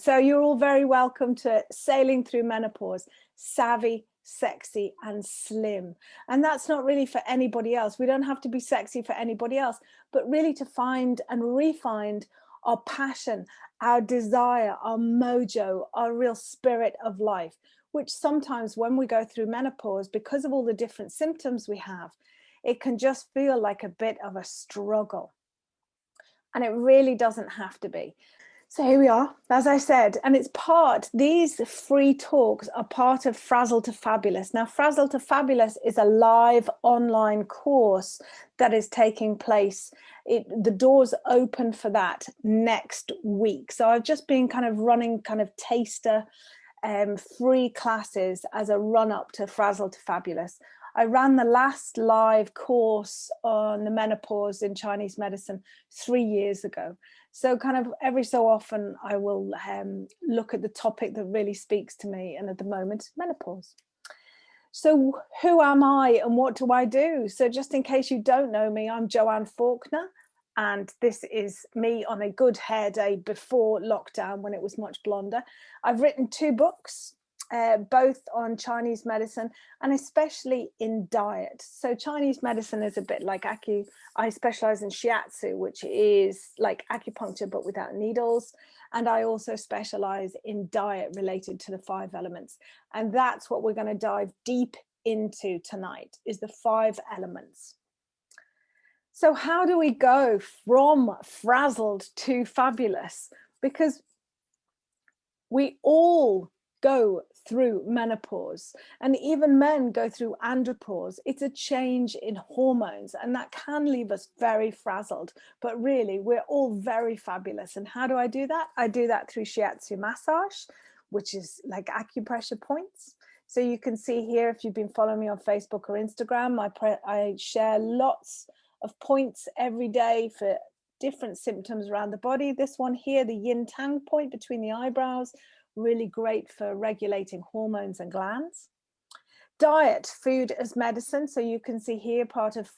So you're all very welcome to Sailing Through Menopause, savvy, sexy and slim. And that's not really for anybody else. We don't have to be sexy for anybody else, but really to find and re-find our passion, our desire, our mojo, our real spirit of life, which sometimes when we go through menopause, because of all the different symptoms we have, it can just feel like a bit of a struggle. And it really doesn't have to be. So here we are, as I said, and these free talks are part of Frazzle to Fabulous. Now, Frazzle to Fabulous is a live online course that is taking place. The doors open for that next week. So I've just been kind of running kind of taster free classes as a run up to Frazzle to Fabulous. I ran the last live course on the menopause in Chinese medicine 3 years ago. So kind of every so often I will look at the topic that really speaks to me. And at the moment, menopause. So who am I and what do I do? So just in case you don't know me, I'm Joanne Faulkner. And this is me on a good hair day before lockdown when it was much blonder. I've written 2 books. Both on Chinese medicine and especially in diet. So Chinese medicine is a bit like I specialize in shiatsu, which is like acupuncture but without needles. And I also specialize in diet related to the 5 elements. And that's what we're going to dive deep into tonight, is the 5 elements. So how do we go from frazzled to fabulous? Because we all go through menopause, and even men go through andropause. It's a change in hormones, and that can leave us very frazzled, but really we're all very fabulous. And how do I do that? I do that through shiatsu massage, which is like acupressure points. So you can see here, if you've been following me on Facebook or Instagram, I share lots of points every day for different symptoms around the body. This one here, the yin tang point between the eyebrows, really great for regulating hormones and glands. Diet, food as medicine. So you can see here part of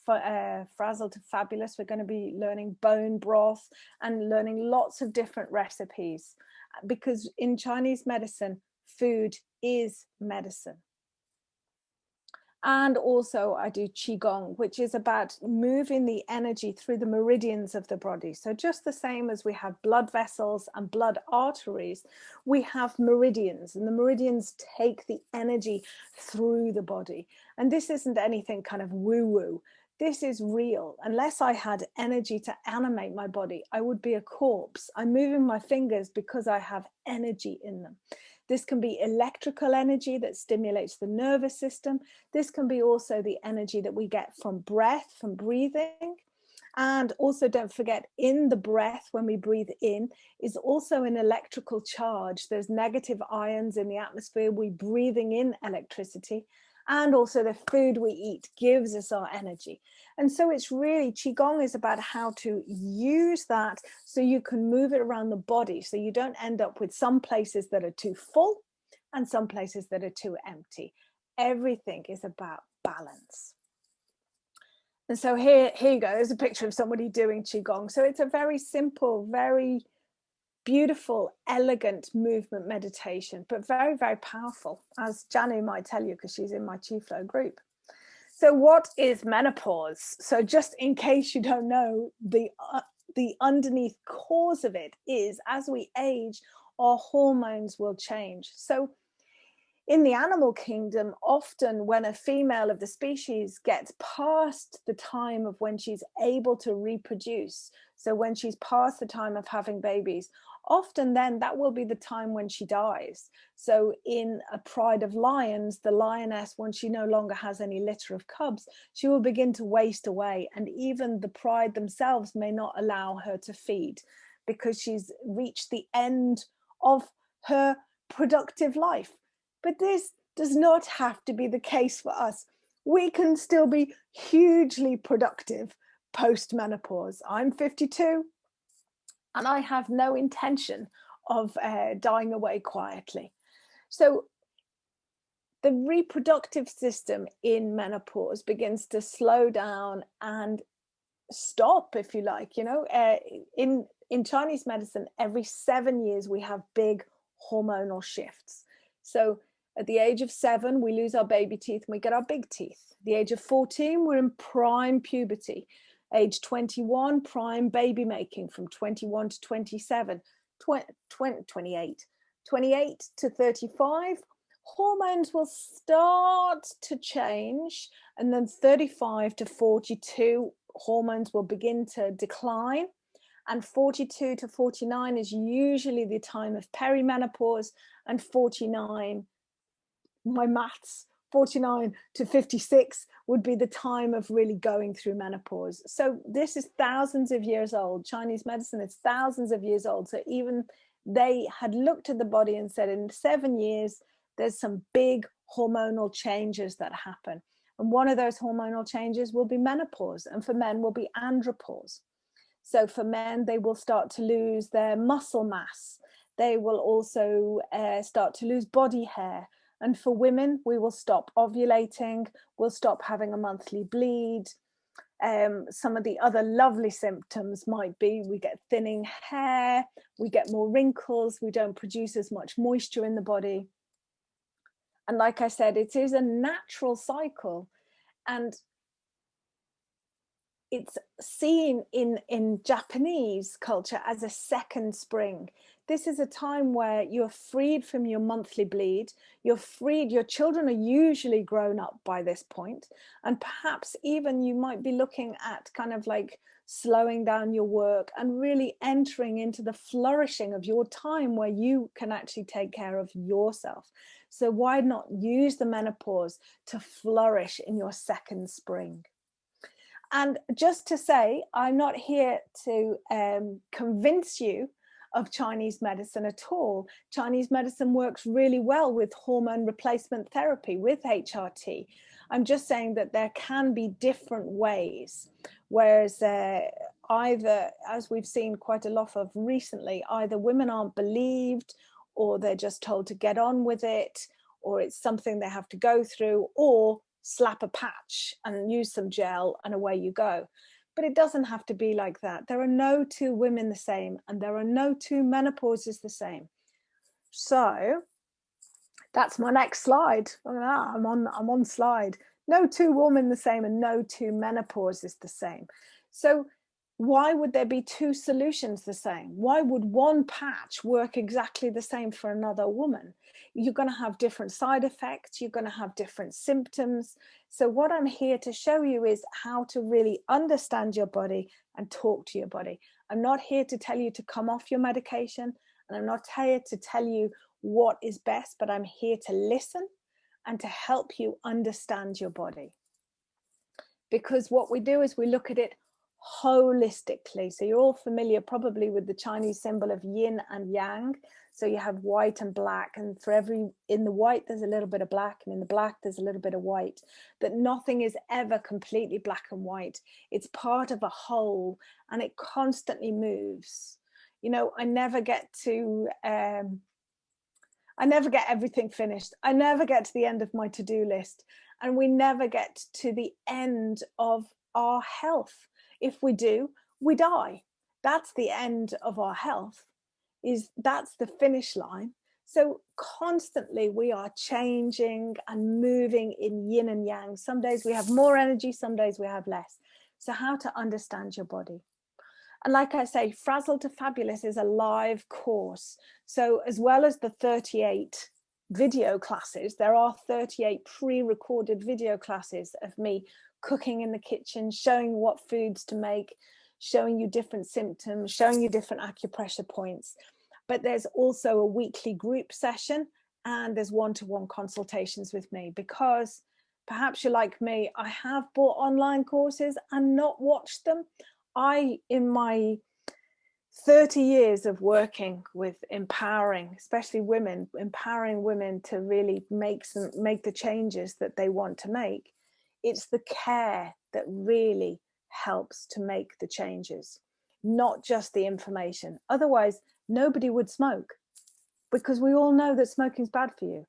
Frazzle to Fabulous. We're going to be learning bone broth and learning lots of different recipes, because in Chinese medicine, food is medicine. And also I do Qigong, which is about moving the energy through the meridians of the body. So just the same as we have blood vessels and blood arteries, we have meridians, and the meridians take the energy through the body. And this isn't anything kind of woo-woo. This is real. Unless I had energy to animate my body, I would be a corpse. I'm moving my fingers because I have energy in them. This can be electrical energy that stimulates the nervous system. This can be also the energy that we get from breath, from breathing. And also don't forget, in the breath, when we breathe in, is also an electrical charge. There's negative ions in the atmosphere. We're breathing in electricity. And also the food we eat gives us our energy. And so it's really, Qigong is about how to use that so you can move it around the body, so you don't end up with some places that are too full and some places that are too empty. Everything is about balance. And so here you go. There's a picture of somebody doing Qigong. So it's a very simple, very beautiful, elegant movement meditation, but very, very powerful, as Janu might tell you, because she's in my Chi Flow group. So what is menopause? So just in case you don't know, the underneath cause of it is, as we age, our hormones will change. So in the animal kingdom, often when a female of the species gets past the time of when she's able to reproduce, so when she's past the time of having babies, often then that will be the time when she dies. So in a pride of lions, the lioness, when she no longer has any litter of cubs, she will begin to waste away. And even the pride themselves may not allow her to feed, because she's reached the end of her productive life. But this does not have to be the case for us. We can still be hugely productive post-menopause. I'm 52 and I have no intention of dying away quietly. So the reproductive system in menopause begins to slow down and stop, if you like. You know, in Chinese medicine, every 7 years we have big hormonal shifts. So at the age of 7, we lose our baby teeth and we get our big teeth. At the age of 14, we're in prime puberty. Age 21, prime baby making from 21 to 27, 28. 28 to 35, hormones will start to change, and then 35 to 42, hormones will begin to decline, and 42 to 49 is usually the time of perimenopause, and 49, my maths, 49 to 56 would be the time of really going through menopause. So this is thousands of years old. Chinese medicine is thousands of years old. So even they had looked at the body and said, in 7 years, there's some big hormonal changes that happen. And one of those hormonal changes will be menopause. And for men will be andropause. So for men, they will start to lose their muscle mass. They will also start to lose body hair. And for women, we will stop ovulating. We'll stop having a monthly bleed. Some of the other lovely symptoms might be we get thinning hair, we get more wrinkles, we don't produce as much moisture in the body. And like I said, it is a natural cycle, and it's seen in Japanese culture as a second spring. This is a time where you're freed from your monthly bleed. You're freed. Your children are usually grown up by this point. And perhaps even you might be looking at kind of like slowing down your work and really entering into the flourishing of your time where you can actually take care of yourself. So why not use the menopause to flourish in your second spring? And just to say, I'm not here to convince you of Chinese medicine at all. Chinese medicine works really well with hormone replacement therapy, with HRT. I'm just saying that there can be different ways, whereas either, as we've seen quite a lot of recently, either women aren't believed, or they're just told to get on with it, or it's something they have to go through, or slap a patch and use some gel and away you go. But it doesn't have to be like that. There are no two women the same, and there are no two menopauses the same. So that's my next slide. I'm on slide. No two women the same, and no two menopauses the same. So why would there be two solutions the same? Why would one patch work exactly the same for another woman? You're going to have different side effects. You're going to have different symptoms. So what I'm here to show you is how to really understand your body and talk to your body. I'm not here to tell you to come off your medication, and I'm not here to tell you what is best, but I'm here to listen and to help you understand your body. Because what we do is we look at it holistically. So you're all familiar probably with the Chinese symbol of yin and yang. So you have white and black, and for in the white there's a little bit of black, and in the black there's a little bit of white. But nothing is ever completely black and white. It's part of a whole, and it constantly moves. You know, I never get everything finished. I never get to the end of my to-do list, and we never get to the end of our health. If we do, we die. That's the end of our health. That's the finish line. So constantly we are changing and moving in yin and yang. Some days we have more energy, some days we have less. So how to understand your body. And like I say, Frazzled to Fabulous is a live course. So as well as the 38 video classes, there are 38 pre-recorded video classes of me cooking in the kitchen, showing what foods to make, showing you different symptoms, showing you different acupressure points. But there's also a weekly group session, and there's one-to-one consultations with me, because perhaps you're like me, I have bought online courses and not watched them. In my 30 years of working with empowering, especially women, empowering women to really make the changes that they want to make, it's the care that really helps to make the changes, not just the information. Otherwise, nobody would smoke, because we all know that smoking is bad for you.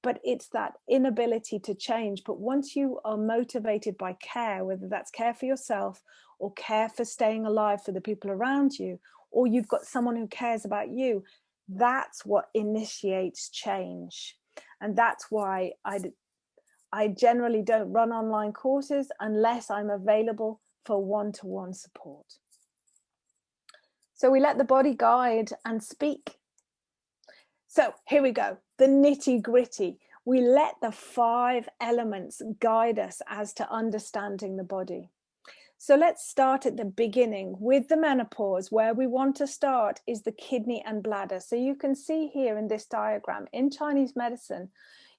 But it's that inability to change. But once you are motivated by care, whether that's care for yourself or care for staying alive for the people around you, or you've got someone who cares about you, That's what initiates change. And that's why I generally don't run online courses unless I'm available for one-to-one support. So we let the body guide and speak. So here we go, the nitty-gritty. We let the 5 elements guide us as to understanding the body. So let's start at the beginning with the menopause. Where we want to start is the kidney and bladder. So you can see here in this diagram, in Chinese medicine,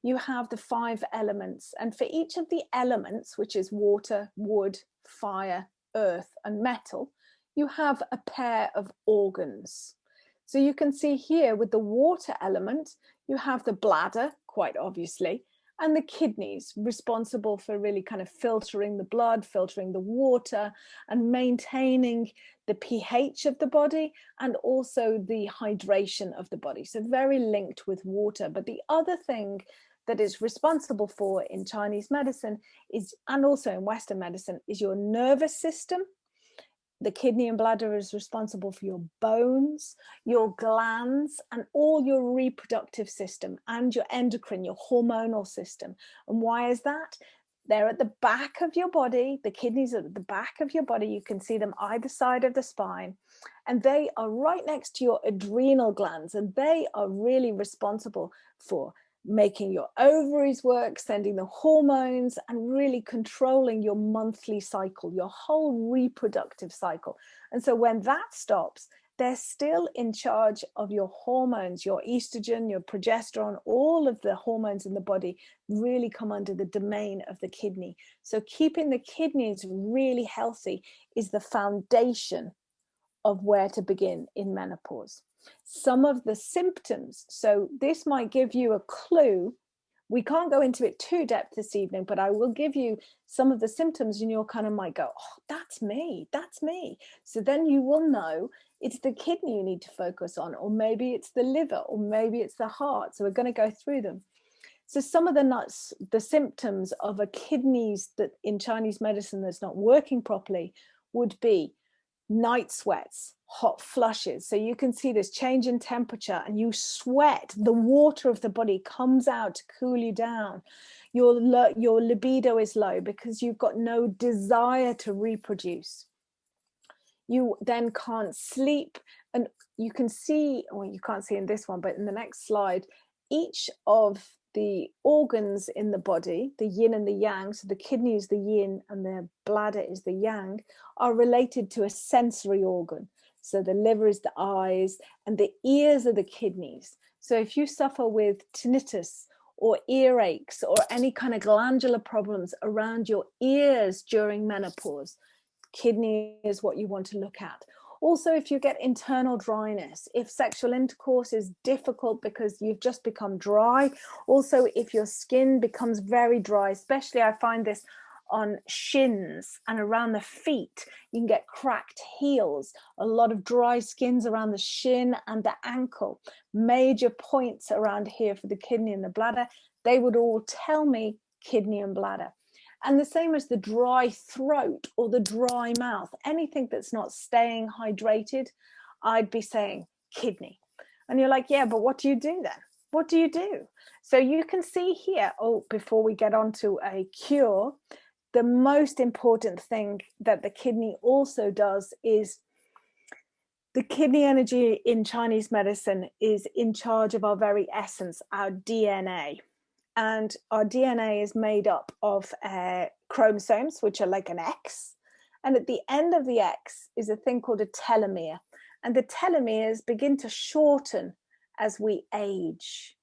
you have the 5 elements. And for each of the elements, which is water, wood, fire, earth, and metal, you have a pair of organs. So you can see here with the water element, you have the bladder, quite obviously, and the kidneys, responsible for really kind of filtering the blood, filtering the water, and maintaining the pH of the body, and also the hydration of the body. So very linked with water. But the other thing that is responsible for in Chinese medicine is, and also in Western medicine, is your nervous system. The kidney and bladder is responsible for your bones, your glands, and all your reproductive system, and your endocrine, your hormonal system. And why is that? They're at the back of your body. The kidneys are at the back of your body. You can see them either side of the spine. And they are right next to your adrenal glands. And they are really responsible for making your ovaries work, sending the hormones, and really controlling your monthly cycle, your whole reproductive cycle. And so when that stops, they're still in charge of your hormones, your estrogen, your progesterone. All of the hormones in the body really come under the domain of the kidney. So keeping the kidneys really healthy is the foundation of where to begin in menopause. Some of the symptoms, so this might give you a clue. We can't go into it too depth this evening, but I will give you some of the symptoms, and you'll kind of might go, oh, that's me, that's me. So then you will know it's the kidney you need to focus on, or maybe it's the liver, or maybe it's the heart. So we're going to go through them. So some of the symptoms of a kidneys that in Chinese medicine that's not working properly would be night sweats, hot flushes. So you can see this change in temperature, and you sweat. The water of the body comes out to cool you down. Your libido is low because you've got no desire to reproduce. You then can't sleep. And you can see, well, you can't see in this one, but in the next slide, each of the organs in the body, the yin and the yang, so the kidney is the yin and the bladder is the yang, are related to a sensory organ. So the liver is the eyes, and the ears are the kidneys. So if you suffer with tinnitus or earaches or any kind of glandular problems around your ears during menopause, kidney is what you want to look at. Also, if you get internal dryness, if sexual intercourse is difficult because you've just become dry, also if your skin becomes very dry, especially I find this on shins and around the feet, you can get cracked heels, a lot of dry skins around the shin and the ankle, major points around here for the kidney and the bladder, they would all tell me kidney and bladder. And the same as the dry throat or the dry mouth, anything that's not staying hydrated, I'd be saying kidney. And you're like, yeah, but what do you do then? What do you do? So you can see here, before we get on to a cure, the most important thing that the kidney also does is the kidney energy in Chinese medicine is in charge of our very essence, our DNA. And our DNA is made up of chromosomes, which are like an X. And at the end of the X is a thing called a telomere. And the telomeres begin to shorten as we age.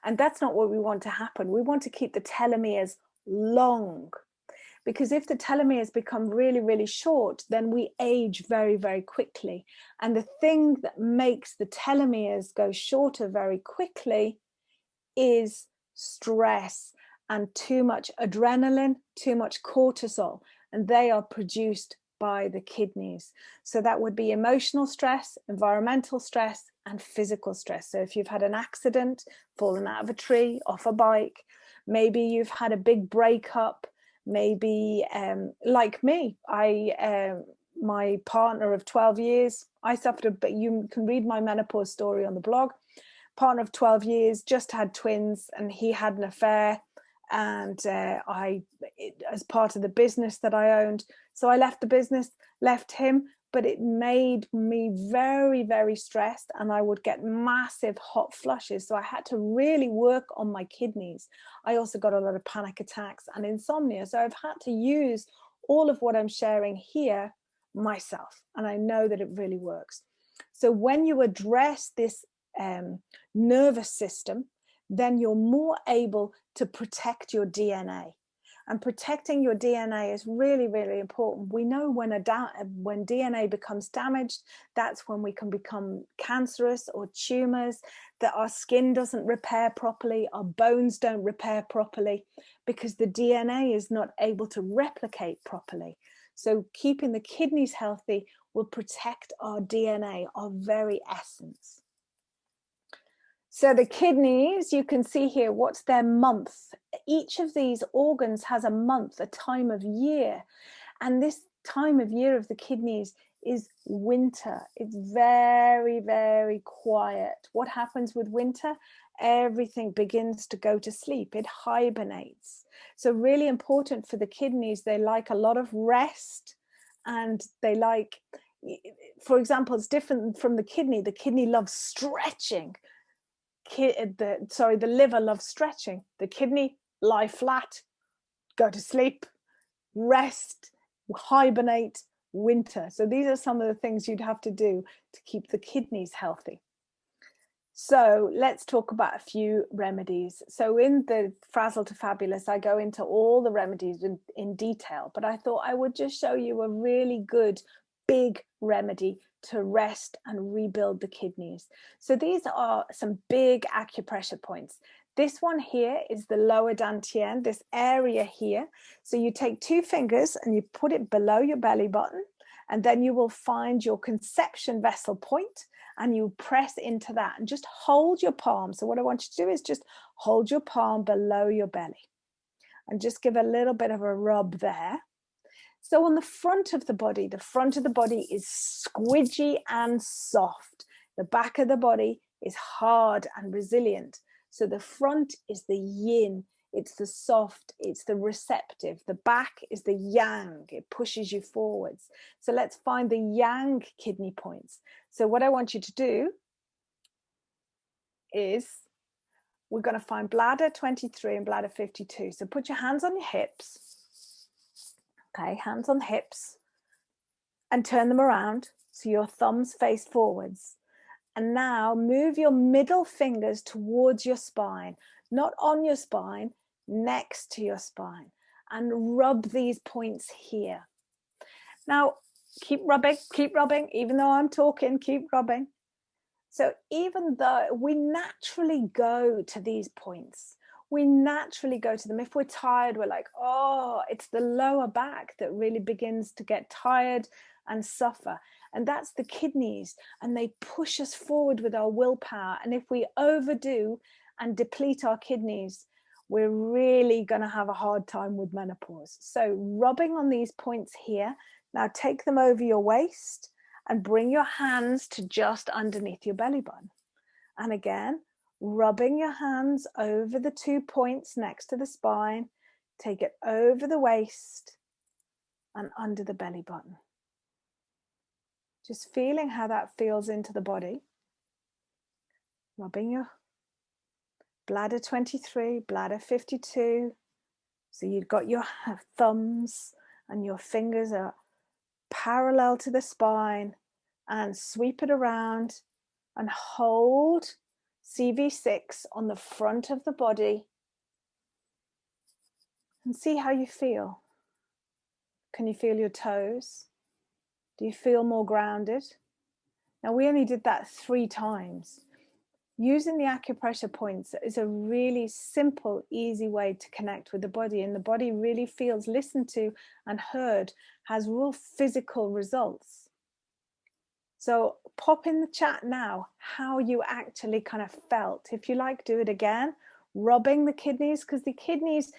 And that's not what we want to happen. We want to keep the telomeres long. Because if the telomeres become really, really short, then we age very, very quickly. And the thing that makes the telomeres go shorter very quickly is stress and too much adrenaline, too much cortisol, and they are produced by the kidneys. So that would be emotional stress, environmental stress, and physical stress. So if you've had an accident, fallen out of a tree, off a bike, maybe you've had a big breakup, maybe like me, my partner of 12 years, I suffered, but you can read my menopause story on the blog. Partner of 12 years, just had twins, and he had an affair. And as part of the business that I owned, so I left the business, left him, but it made me very, very stressed, and I would get massive hot flushes. So I had to really work on my kidneys. I also got a lot of panic attacks and insomnia. So I've had to use all of what I'm sharing here myself, and I know that it really works. So when you address this nervous system, then you're more able to protect your DNA. And protecting your DNA is really, really important. We know when DNA becomes damaged, that's when we can become cancerous or tumors, that our skin doesn't repair properly, our bones don't repair properly, because the DNA is not able to replicate properly. So keeping the kidneys healthy will protect our DNA, our very essence. So the kidneys, you can see here, what's their month? Each of these organs has a month, a time of year. And this time of year of the kidneys is winter. It's very, very quiet. What happens with winter? Everything begins to go to sleep. It hibernates. So really important for the kidneys. They like a lot of rest, and they like, for example, it's different from the kidney. The kidney loves stretching. The liver loves stretching. The kidney, lie flat, go to sleep, rest, hibernate, winter. So these are some of the things you'd have to do to keep the kidneys healthy. So let's talk about a few remedies. So in the Frazzle to Fabulous, I go into all the remedies in detail, but I thought I would just show you a really good big remedy to rest and rebuild the kidneys. So these are some big acupressure points. This one here is the lower dantian, this area here. So you take 2 fingers and you put it below your belly button, and then you will find your conception vessel point, and you press into that and just hold your palm. So what I want you to do is just hold your palm below your belly and just give a little bit of a rub there. So on the front of the body is squidgy and soft. The back of the body is hard and resilient. So the front is the yin, it's the soft, it's the receptive. The back is the yang, it pushes you forwards. So let's find the yang kidney points. So what I want you to do is, we're going to find bladder 23 and bladder 52. So put your hands on your hips. Okay, hands on hips, and turn them around so your thumbs face forwards. And now move your middle fingers towards your spine, not on your spine, next to your spine, and rub these points here. Now keep rubbing, even though I'm talking, keep rubbing. So even though we naturally go to these points, we naturally go to them. If we're tired, we're like, oh, it's the lower back that really begins to get tired and suffer. And that's the kidneys, and they push us forward with our willpower. And if we overdo and deplete our kidneys, we're really going to have a hard time with menopause. So rubbing on these points here. Now take them over your waist and bring your hands to just underneath your belly button. And again, rubbing your hands over the 2 points next to the spine. Take it over the waist and under the belly button. Just feeling how that feels into the body. Rubbing your bladder 23, bladder 52. So you've got your thumbs and your fingers are parallel to the spine, and sweep it around and hold CV6 on the front of the body and see how you feel. Can you feel your toes? Do you feel more grounded? Now we only did that 3 times. Using the acupressure points is a really simple, easy way to connect with the body, and the body really feels listened to and heard, has real physical results. So pop in the chat now how you actually kind of felt. If you like, do it again, rubbing the kidneys, because the kidneys,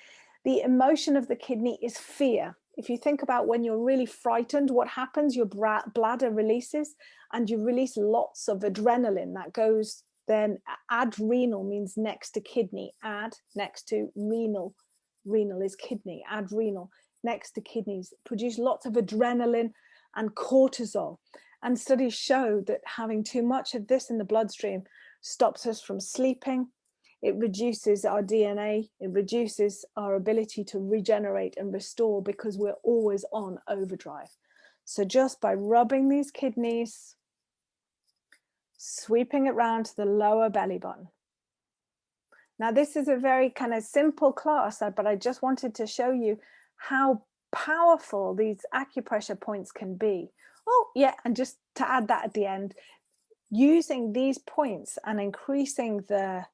the emotion of the kidney is fear. If you think about when you're really frightened, what happens? Your bladder releases and you release lots of adrenaline that goes then. Adrenal means next to kidney, ad next to renal. Renal is kidney, adrenal next to kidneys, produce lots of adrenaline and cortisol. And studies show that having too much of this in the bloodstream stops us from sleeping. It reduces our DNA, it reduces our ability to regenerate and restore because we're always on overdrive. So just by rubbing these kidneys, sweeping it round to the lower belly button. Now, this is a very kind of simple class, but I just wanted to show you how powerful these acupressure points can be. Oh, yeah, and just to add that at the end, using these points and increasing the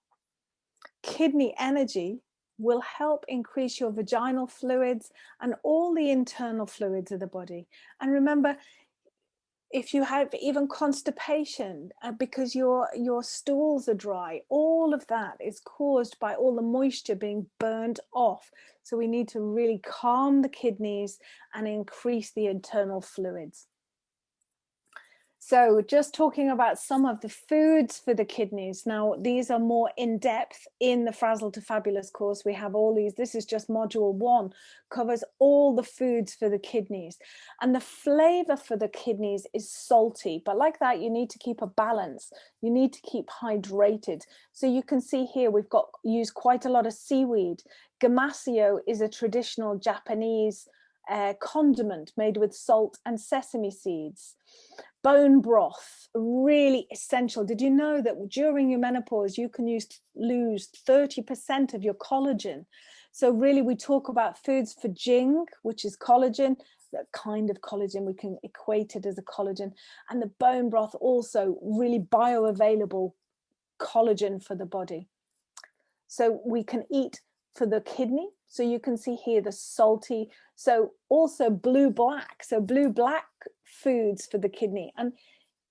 kidney energy will help increase your vaginal fluids and all the internal fluids of the body. And remember, if you have even constipation because your stools are dry, all of that is caused by all the moisture being burned off. So we need to really calm the kidneys and increase the internal fluids. So just talking about some of the foods for the kidneys. Now, these are more in depth in the Frazzle to Fabulous course. We have all these. This is just module 1, covers all the foods for the kidneys. And the flavor for the kidneys is salty. But like that, you need to keep a balance. You need to keep hydrated. So you can see here, we've got used quite a lot of seaweed. Gamasio is a traditional Japanese condiment made with salt and sesame seeds. Bone broth, really essential. Did you know that during your menopause, you can lose 30% of your collagen? So really, we talk about foods for Jing, which is collagen, that kind of collagen, we can equate it as a collagen. And the bone broth also really bioavailable collagen for the body. So we can eat for the kidney. So you can see here the salty, so also blue-black. So blue-black foods for the kidney. And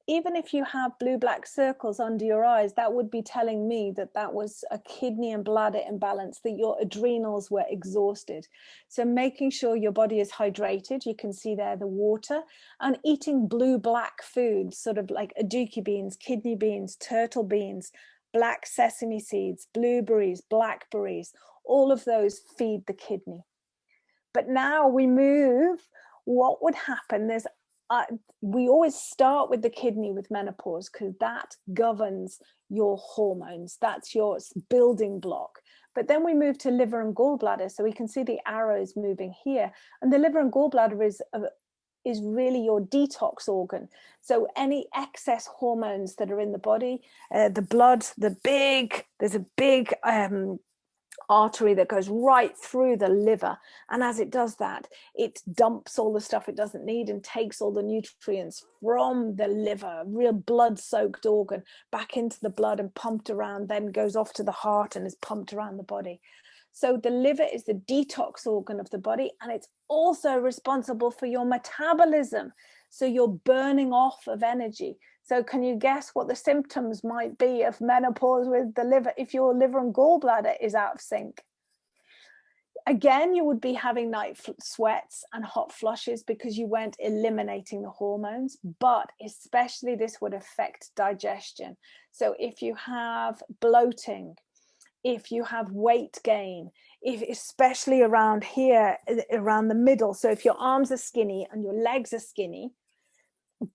even if you have blue-black circles under your eyes, that would be telling me that that was a kidney and bladder imbalance, that your adrenals were exhausted. So making sure your body is hydrated, you can see there the water, and eating blue-black foods, sort of like aduki beans, kidney beans, turtle beans, black sesame seeds, blueberries, blackberries, all of those feed the kidney. But now we move, what would happen? We always start with the kidney with menopause because that governs your hormones. That's your building block. But then we move to liver and gallbladder. So we can see the arrows moving here. And the liver and gallbladder is really your detox organ. So any excess hormones that are in the body, the blood, there's a big artery that goes right through the liver, and as it does that, it dumps all the stuff it doesn't need and takes all the nutrients from the liver, real blood-soaked organ, back into the blood and pumped around, then goes off to the heart and is pumped around the body. So the liver is the detox organ of the body, and it's also responsible for your metabolism. So you're burning off of energy. So can you guess what the symptoms might be of menopause with the liver if your liver and gallbladder is out of sync? Again, you would be having night sweats and hot flushes because you weren't eliminating the hormones, but especially this would affect digestion. So if you have bloating, if you have weight gain, especially around here, around the middle. So if your arms are skinny and your legs are skinny,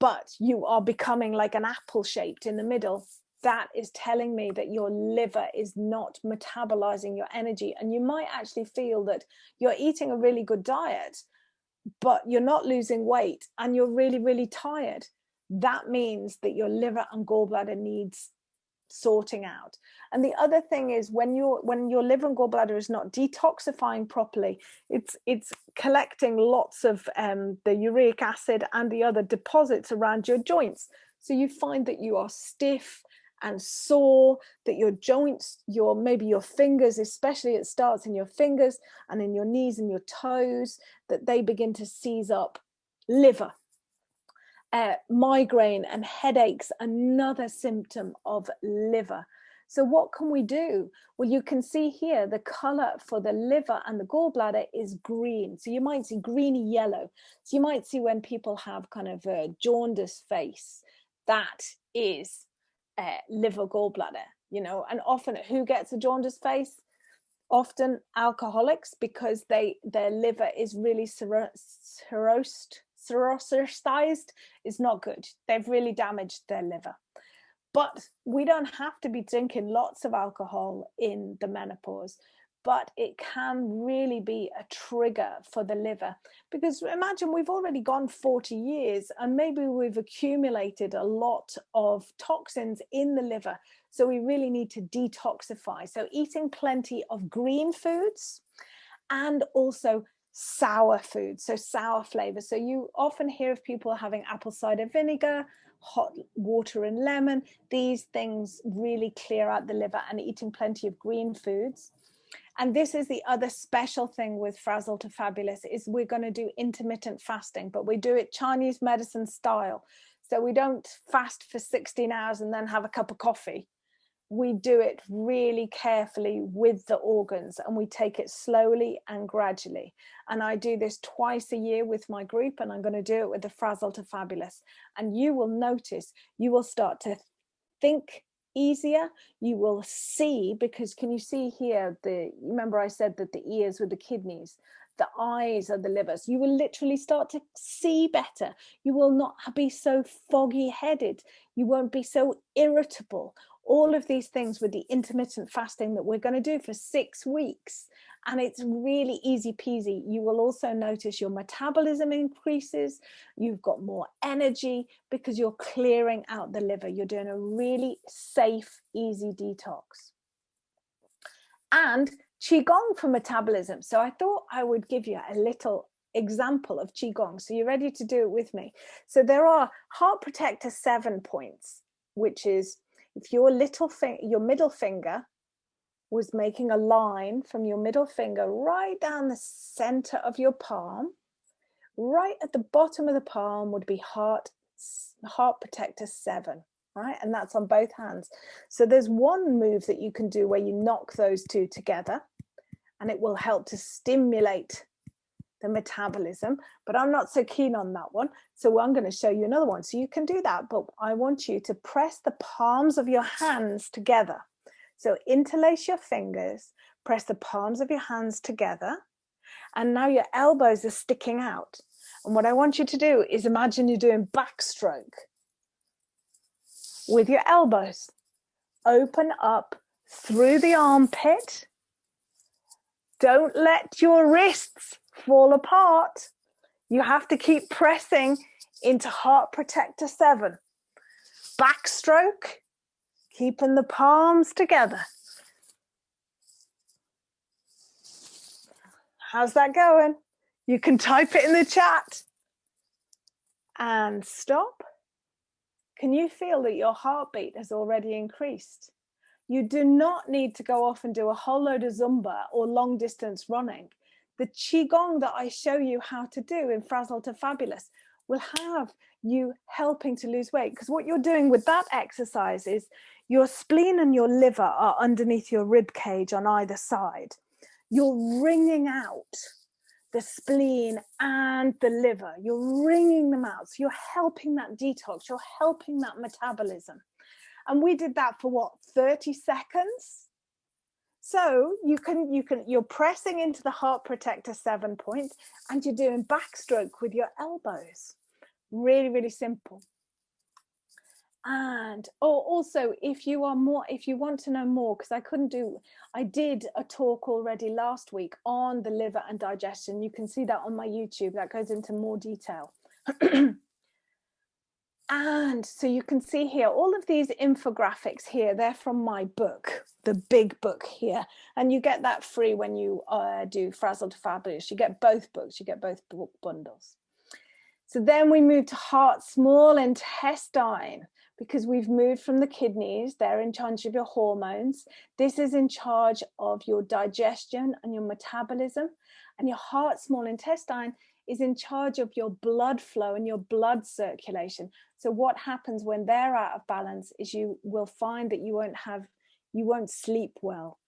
but you are becoming like an apple shaped in the middle, that is telling me that your liver is not metabolizing your energy. And you might actually feel that you're eating a really good diet, but you're not losing weight and you're really, really tired. That means that your liver and gallbladder needs sorting out. And the other thing is when your liver and gallbladder is not detoxifying properly, it's collecting lots of the uric acid and the other deposits around your joints. So you find that you are stiff and sore, that your joints, maybe your fingers, especially it starts in your fingers and in your knees and your toes, that they begin to seize up. Liver. Migraine and headaches, another symptom of liver. So what can we do? Well, you can see here the color for the liver and the gallbladder is green. So you might see greeny yellow. So you might see when people have kind of a jaundice face, that is liver gallbladder, you know. And often who gets a jaundice face? Often alcoholics, because their liver is really cirrhoticized, is not good. They've really damaged their liver. But we don't have to be drinking lots of alcohol in the menopause, but it can really be a trigger for the liver. Because imagine we've already gone 40 years and maybe we've accumulated a lot of toxins in the liver. So we really need to detoxify. So eating plenty of green foods and also sour foods, so sour flavors. So you often hear of people having apple cider vinegar, hot water and lemon. These things really clear out the liver, and eating plenty of green foods. And this is the other special thing with Frazzle to Fabulous, is we're going to do intermittent fasting, but we do it Chinese medicine style. So we don't fast for 16 hours and then have a cup of coffee. We do it really carefully with the organs, and we take it slowly and gradually. And I do this twice a year with my group, and I'm going to do it with the Frazzle to Fabulous. And you will notice, you will start to think easier. You will see, because can you see here, remember I said that the ears were the kidneys, the eyes are the livers. You will literally start to see better. You will not be so foggy headed. You won't be so irritable. All of these things with the intermittent fasting that we're going to do for 6 weeks. And it's really easy peasy. You will also notice your metabolism increases. You've got more energy because you're clearing out the liver. You're doing a really safe, easy detox. And Qigong for metabolism. So I thought I would give you a little example of Qigong. So you're ready to do it with me. So there are heart protector 7 points, which is if your middle finger was making a line from your middle finger right down the center of your palm, right at the bottom of the palm would be heart protector 7. Right? And that's on both hands. So there's one move that you can do where you knock those two together, and it will help to stimulate the metabolism, but I'm not so keen on that one. So I'm going to show you another one. So you can do that, but I want you to press the palms of your hands together. So interlace your fingers, press the palms of your hands together, and now your elbows are sticking out. And what I want you to do is imagine you're doing backstroke with your elbows. Open up through the armpit. Don't let your wrists fall apart. You have to keep pressing into heart protector 7. Backstroke, keeping the palms together. How's that going? You can type it in the chat. And stop. Can you feel that your heartbeat has already increased? You do not need to go off and do a whole load of Zumba or long distance running. The Qigong that I show you how to do in Frazzle to Fabulous will have you helping to lose weight, because what you're doing with that exercise is your spleen and your liver are underneath your rib cage on either side. You're wringing out the spleen and the liver. You're wringing them out. So you're helping that detox. You're helping that metabolism. And we did that for what, 30 seconds? So you're pressing into the heart protector 7 points, and you're doing backstroke with your elbows. Really, really simple. And also, if you want to know more, because I did a talk already last week on the liver and digestion. You can see that on my YouTube. That goes into more detail. And so you can see here, all of these infographics here, they're from my book, the big book here. And you get that free when you do Frazzle to Fabulous. You get both books, you get both book bundles. So then we move to heart, small intestine, because we've moved from the kidneys. They're in charge of your hormones. This is in charge of your digestion and your metabolism. And your heart, small intestine is in charge of your blood flow and your blood circulation. So what happens when they're out of balance is you will find that you won't have you won't sleep well,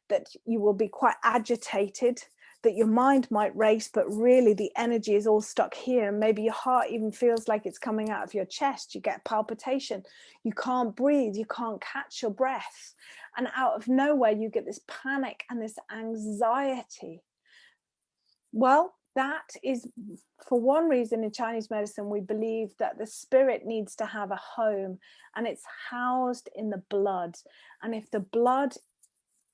that you will be quite agitated, that your mind might race, but really the energy is all stuck here. And maybe your heart even feels like it's coming out of your chest. You get palpitation, you can't breathe, you can't catch your breath. And out of nowhere, you get this panic and this anxiety. Well, that is, for one reason, in Chinese medicine, we believe that the spirit needs to have a home, and it's housed in the blood. And if the blood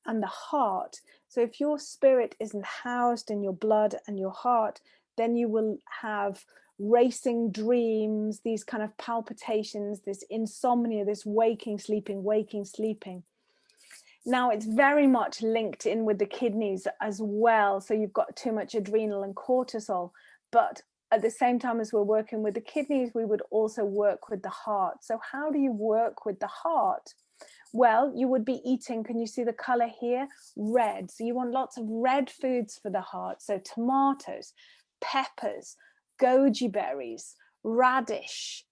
and the heart, so if your spirit isn't housed in your blood and your heart, then you will have racing dreams, these kind of palpitations, this insomnia, this waking, sleeping, waking, sleeping. Now, it's very much linked in with the kidneys as well. So you've got too much adrenal and cortisol. But at the same time as we're working with the kidneys, we would also work with the heart. So how do you work with the heart? Well, you would be eating, can you see the color here? Red. So you want lots of red foods for the heart. So tomatoes, peppers, goji berries, radish,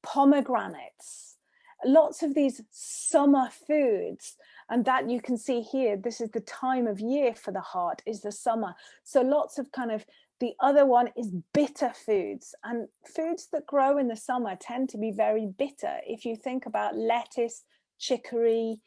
pomegranates, lots of these summer foods. And that you can see here, this is the time of year for the heart, is the summer. So lots of kind of, the other one is bitter foods, and foods that grow in the summer tend to be very bitter. If you think about lettuce, chicory,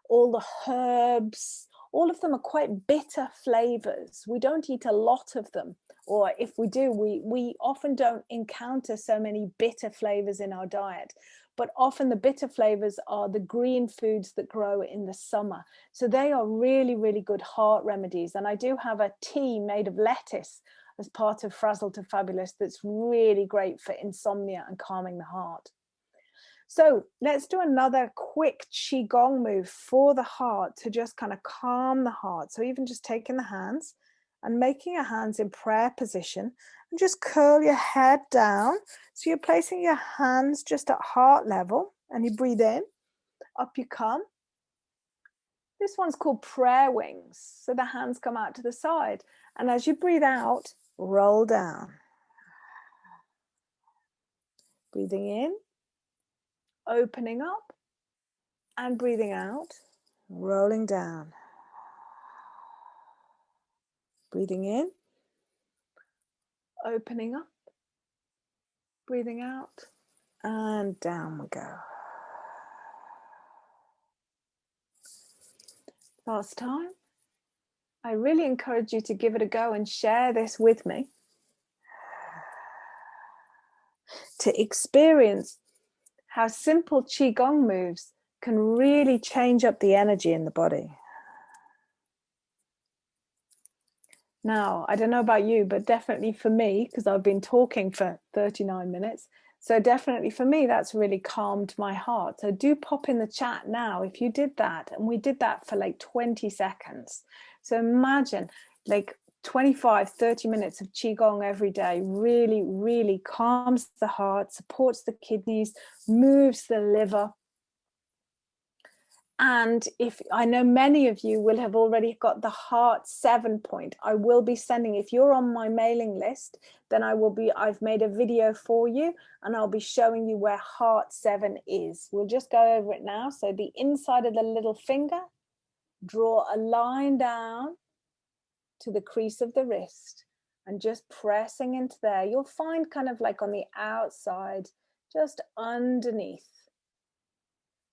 all the herbs, all of them are quite bitter flavors. We don't eat a lot of them, or if we do, we often don't encounter so many bitter flavors in our diet. But often the bitter flavors are the green foods that grow in the summer. So they are really, really good heart remedies. And I do have a tea made of lettuce as part of Frazzle to Fabulous that's really great for insomnia and calming the heart. So let's do another quick Qigong move for the heart to just kind of calm the heart. So even just taking the hands and making your hands in prayer position, and just curl your head down. So you're placing your hands just at heart level, and you breathe in, up you come. This one's called prayer wings. So the hands come out to the side. And as you breathe out, roll down. Breathing in, opening up, and breathing out, rolling down. Breathing in, opening up, breathing out, and down we go. Last time. I really encourage you to give it a go and share this with me, to experience how simple Qigong moves can really change up the energy in the body. Now, I don't know about you, but definitely for me, because I've been talking for 39 minutes, so definitely for me, that's really calmed my heart. So do pop in the chat now if you did that. And we did that for like 20 seconds. So imagine like 25, 30 minutes of Qigong every day really, really calms the heart, supports the kidneys, moves the liver. And if I know many of you will have already got the heart 7 point, I will be sending, if you're on my mailing list, then I've made a video for you and I'll be showing you where heart 7 is. We'll just go over it now. So the inside of the little finger, draw a line down to the crease of the wrist and just pressing into there. You'll find kind of like on the outside, just underneath.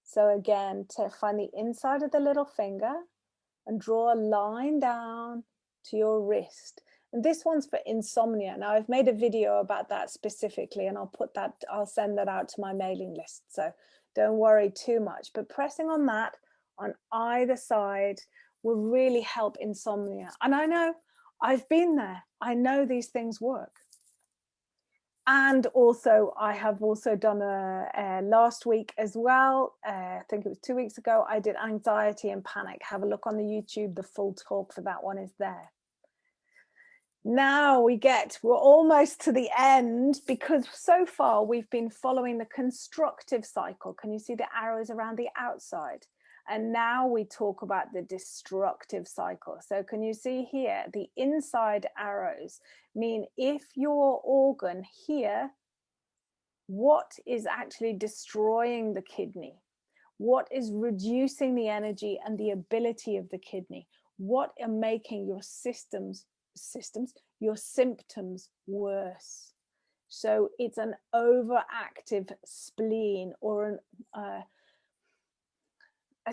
So again, to find the inside of the little finger and draw a line down to your wrist. And this one's for insomnia. Now I've made a video about that specifically, and I'll send that out to my mailing list. So don't worry too much, but pressing on that on either side will really help insomnia. And I know I've been there. I know these things work. And also, I have also done a last week as well. I think it was 2 weeks ago. I did anxiety and panic. Have a look on the YouTube. The full talk for that one is there. Now we're almost to the end, because so far we've been following the constructive cycle. Can you see the arrows around the outside? And now we talk about the destructive cycle. So can you see here, the inside arrows mean if your organ here, what is actually destroying the kidney? What is reducing the energy and the ability of the kidney? What are making your your symptoms worse? So it's an overactive spleen, or a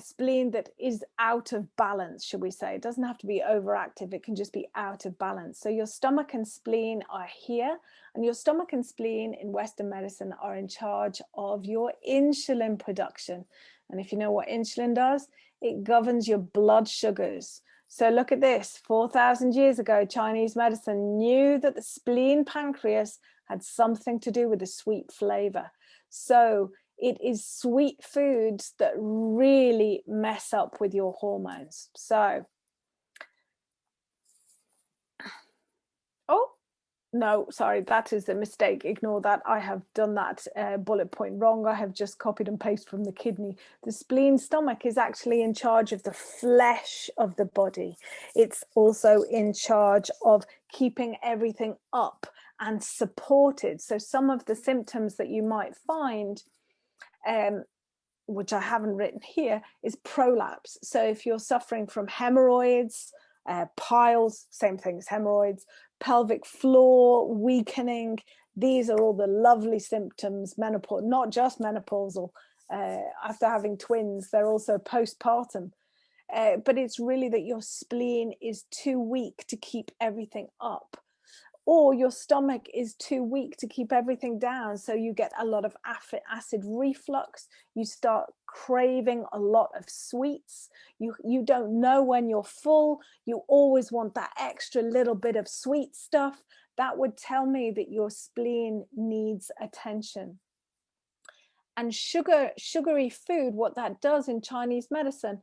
spleen that is out of balance, should we say. It doesn't have to be overactive, it can just be out of balance. So your stomach and spleen are here, and your stomach and spleen in Western medicine are in charge of your insulin production. And if you know what insulin does, it governs your blood sugars. So look at this, 4,000 years ago, Chinese medicine knew that the spleen pancreas had something to do with the sweet flavor. So it is sweet foods that really mess up with your hormones. So, oh, no, sorry, that is a mistake. Ignore that. I have done that bullet point wrong. I have just copied and pasted from the kidney. The spleen stomach is actually in charge of the flesh of the body. It's also in charge of keeping everything up and supported. So some of the symptoms that you might find, which I haven't written here, is prolapse. So if you're suffering from hemorrhoids, piles, same thing as hemorrhoids, pelvic floor weakening, these are all the lovely symptoms, menopause, not just menopausal. After having twins, they're also postpartum. But it's really that your spleen is too weak to keep everything up, or your stomach is too weak to keep everything down. So you get a lot of acid reflux. You start craving a lot of sweets. You don't know when you're full. You always want that extra little bit of sweet stuff. That would tell me that your spleen needs attention. And sugary food, what that does in Chinese medicine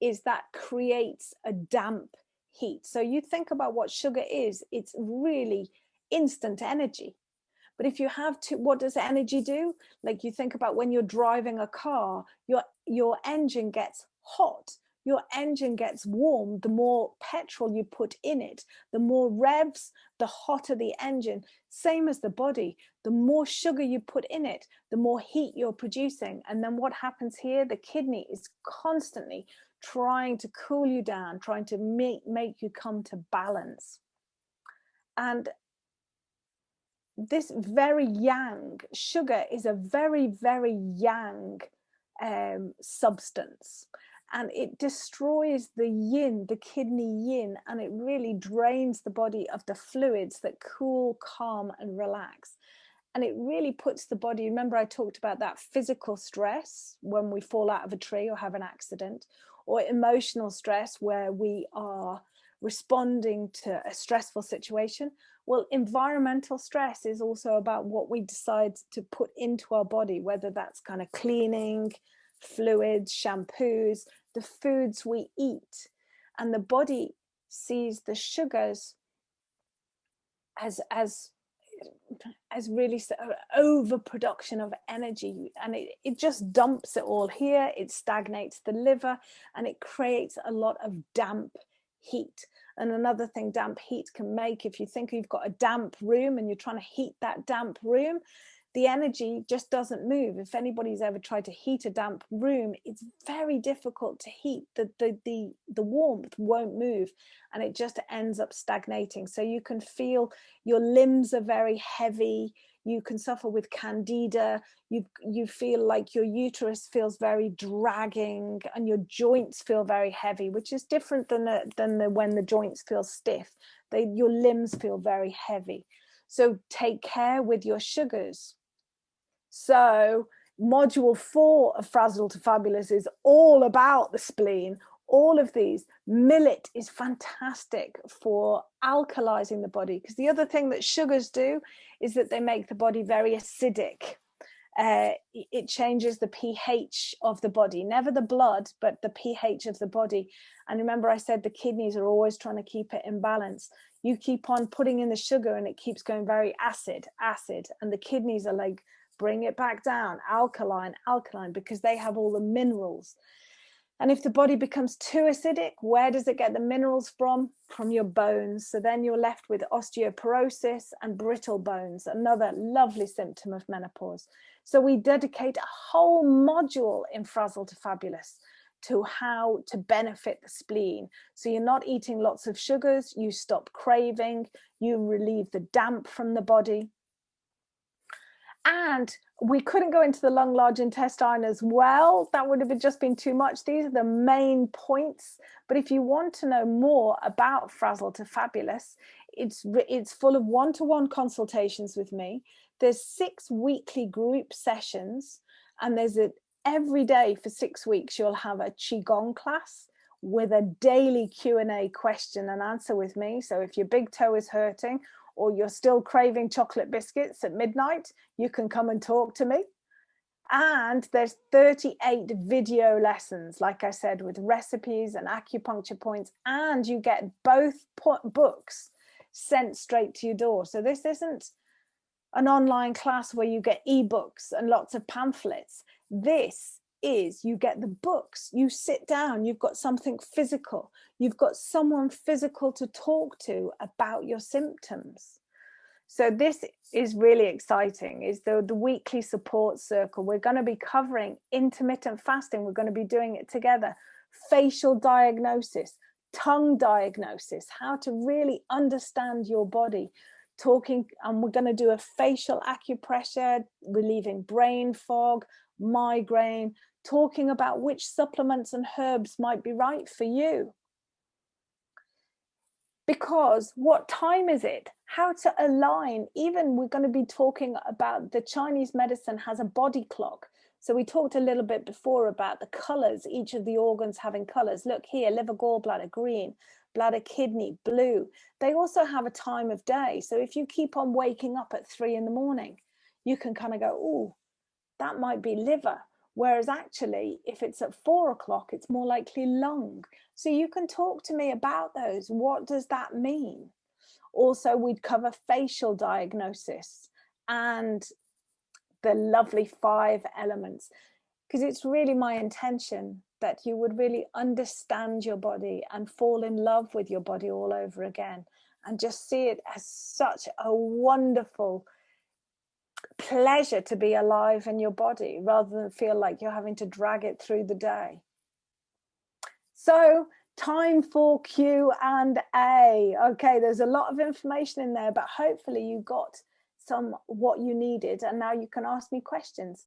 is that creates a damp heat. So you think about what sugar is, it's really instant energy. But if you have to, what does energy do? Like you think about when you're driving a car, your engine gets hot, your engine gets warm. The more petrol you put in it, the more revs, the hotter the engine. Same as the body, the more sugar you put in it, the more heat you're producing. And then what happens here? The kidney is constantly trying to cool you down, trying to make you come to balance. And this very yang, sugar is a very, very yang substance. And it destroys the yin, the kidney yin, and it really drains the body of the fluids that cool, calm, and relax. And it really puts the body, remember I talked about that physical stress when we fall out of a tree or have an accident, or emotional stress where we are responding to a stressful situation. Well, environmental stress is also about what we decide to put into our body, whether that's kind of cleaning, fluids, shampoos, the foods we eat. And the body sees the sugars as really overproduction of energy, and it just dumps it all here. It stagnates the liver, and it creates a lot of damp heat. And another thing damp heat can make, if you think you've got a damp room and you're trying to heat that damp room, the energy just doesn't move. If anybody's ever tried to heat a damp room, it's very difficult to heat. The warmth won't move, and it just ends up stagnating. So you can feel your limbs are very heavy. You can suffer with candida. You feel like your uterus feels very dragging, and your joints feel very heavy, which is different than when the joints feel stiff. Your limbs feel very heavy. So take care with your sugars. So module 4 of Frazzle to Fabulous is all about the spleen. All of these. Millet is fantastic for alkalizing the body, because the other thing that sugars do is that they make the body very acidic. It changes the pH of the body, never the blood, but the pH of the body. And remember I said the kidneys are always trying to keep it in balance. You keep on putting in the sugar and it keeps going very acid, and the kidneys are like, bring it back down, alkaline, because they have all the minerals. And if the body becomes too acidic, where does it get the minerals from? From your bones. So then you're left with osteoporosis and brittle bones, another lovely symptom of menopause. So we dedicate a whole module in Frazzle to Fabulous to how to benefit the spleen. So you're not eating lots of sugars, you stop craving, you relieve the damp from the body. And we couldn't go into the lung, large intestine as well. That would have just been too much. These are the main points. But if you want to know more about Frazzle to Fabulous, it's full of one-to-one consultations with me. There's 6 weekly group sessions, and every day for 6 weeks, you'll have a Qigong class with a daily Q&A question and answer with me. So if your big toe is hurting, or you're still craving chocolate biscuits at midnight, you can come and talk to me. And there's 38 video lessons, like I said, with recipes and acupuncture points, and you get both books sent straight to your door. So this isn't an online class where you get ebooks and lots of pamphlets. This is, you get the books, you sit down, you've got something physical, you've got someone physical to talk to about your symptoms. So this is really exciting, is the weekly support circle. We're going to be covering intermittent fasting. We're going to be doing it together. Facial diagnosis, tongue diagnosis, how to really understand your body. And we're going to do a facial acupressure, relieving brain fog, migraine, talking about which supplements and herbs might be right for you. Because what time is it? How to align. Even we're going to be talking about the Chinese medicine has a body clock. So we talked a little bit before about the colors, each of the organs having colors. Look here, liver, gallbladder, green, bladder, kidney, blue. They also have a time of day. So if you keep on waking up at 3 in the morning, you can kind of go, oh, that might be liver. Whereas actually, if it's at 4 o'clock, it's more likely lung. So you can talk to me about those. What does that mean? Also, we'd cover facial diagnosis and the lovely 5 elements, because it's really my intention that you would really understand your body and fall in love with your body all over again, and just see it as such a wonderful pleasure to be alive in your body, rather than feel like you're having to drag it through the day. So time for Q&A. Okay, there's a lot of information in there, but hopefully you got what you needed, and now you can ask me questions.